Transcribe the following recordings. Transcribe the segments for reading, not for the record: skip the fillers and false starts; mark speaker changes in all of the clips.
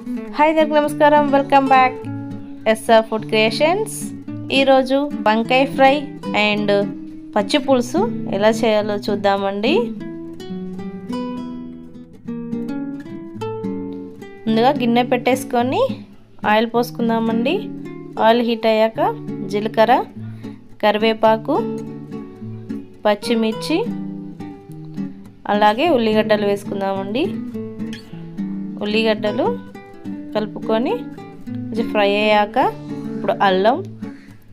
Speaker 1: Hi అందరికీ నమస్కారం, welcome back SR food creations. ఈరోజు వంకాయ ఫ్రై అండ్ పచ్చి పులుసు ఎలా చేయాలో చూద్దామండి. ముందుగా గిన్నె పెట్టేసుకొని ఆయిల్ పోసుకుందామండి. ఆయిల్ హీట్ అయ్యాక జీలకర్ర, కరివేపాకు, పచ్చిమిర్చి, అలాగే ఉల్లిగడ్డలు వేసుకుందామండి. ఉల్లిగడ్డలు కలుపుకొని కొంచెం ఫ్రై అయ్యాక ఇప్పుడు అల్లం,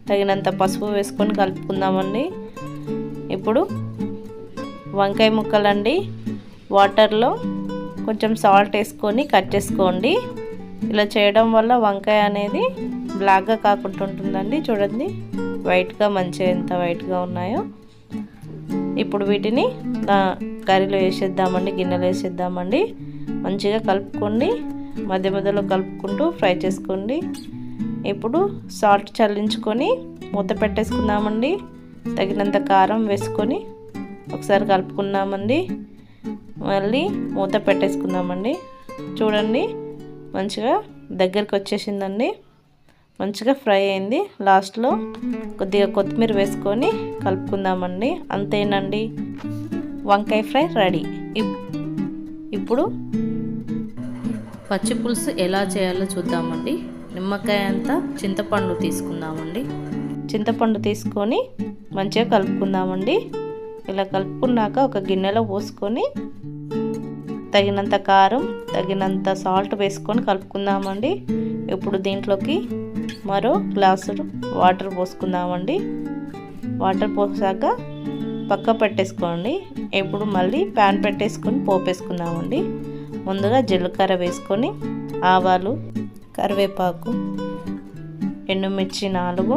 Speaker 1: తగినంత పసుపు వేసుకొని కలుపుకుందామండి. ఇప్పుడు వంకాయ ముక్కలండి, వాటర్లో కొంచెం సాల్ట్ వేసుకొని కట్ చేసుకోండి. ఇలా చేయడం వల్ల వంకాయ అనేది బ్లాక్గా కాకుండా ఉంటుందండి. చూడండి వైట్గా, మంచిగా ఎంత వైట్గా ఉన్నాయో. ఇప్పుడు వీటిని కర్రీలో వేసేద్దామండి, గిన్నెలో వేసేద్దామండి. మంచిగా కలుపుకోండి, మధ్య మధ్యలో కలుపుకుంటూ ఫ్రై చేసుకోండి. ఇప్పుడు సాల్ట్ చల్లించుకొని మూత పెట్టేసుకుందామండి. తగినంత కారం వేసుకొని ఒకసారి కలుపుకున్నామండి. మళ్ళీ మూత పెట్టేసుకుందామండి. చూడండి మంచిగా దగ్గరికి వచ్చేసిందండి, మంచిగా ఫ్రై అయింది. లాస్ట్లో కొద్దిగా కొత్తిమీర వేసుకొని కలుపుకుందామండి. అంతేనండి, వంకాయ ఫ్రై రెడీ. ఇప్పుడు పచ్చి పులుసు ఎలా చేయాలో చూద్దామండి. నిమ్మకాయ అంతా చింతపండు తీసుకుందామండి. చింతపండు తీసుకొని మంచిగా కలుపుకుందామండి. ఇలా కలుపుకున్నాక ఒక గిన్నెలో పోసుకొని తగినంత కారం, తగినంత సాల్ట్ వేసుకొని కలుపుకుందామండి. ఇప్పుడు దీంట్లోకి మరో గ్లాసు వాటర్ పోసుకుందామండి. వాటర్ పోసాక పక్క పెట్టేసుకోండి. ఇప్పుడు మళ్ళీ ప్యాన్ పెట్టేసుకొని పోపేసుకుందామండి. ముందుగా జీలకర్ర వేసుకొని ఆవాలు, కరివేపాకు, ఎండుమిర్చి 4,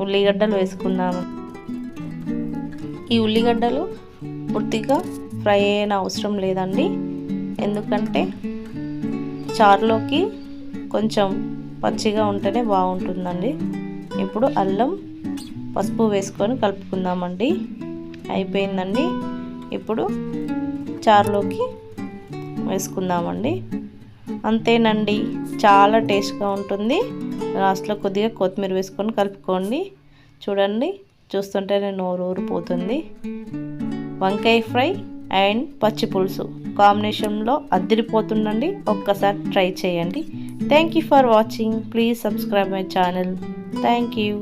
Speaker 1: ఉల్లిగడ్డలు వేసుకుందాము. ఈ ఉల్లిగడ్డలు పూర్తిగా ఫ్రై అయిన అవసరం లేదండి, ఎందుకంటే చారులోకి కొంచెం పచ్చిగా ఉంటేనే బాగుంటుందండి. ఇప్పుడు అల్లం, పసుపు వేసుకొని కలుపుకుందామండి. అయిపోయిందండి. ఇప్పుడు చారులోకి వేసుకుందామండి. అంతేనండి, చాలా టేస్ట్గా ఉంటుంది. లాస్ట్లో కొద్దిగా కొత్తిమీర వేసుకొని కలుపుకోండి. చూడండి, చూస్తుంటేనే నోరు ఊరిపోతుంది. వంకాయ ఫ్రై అండ్ పచ్చి పులుసు కాంబినేషన్లో అదిరిపోతుందండి. ఒక్కసారి ట్రై చేయండి. Thank you for watching. Please subscribe my channel. Thank you.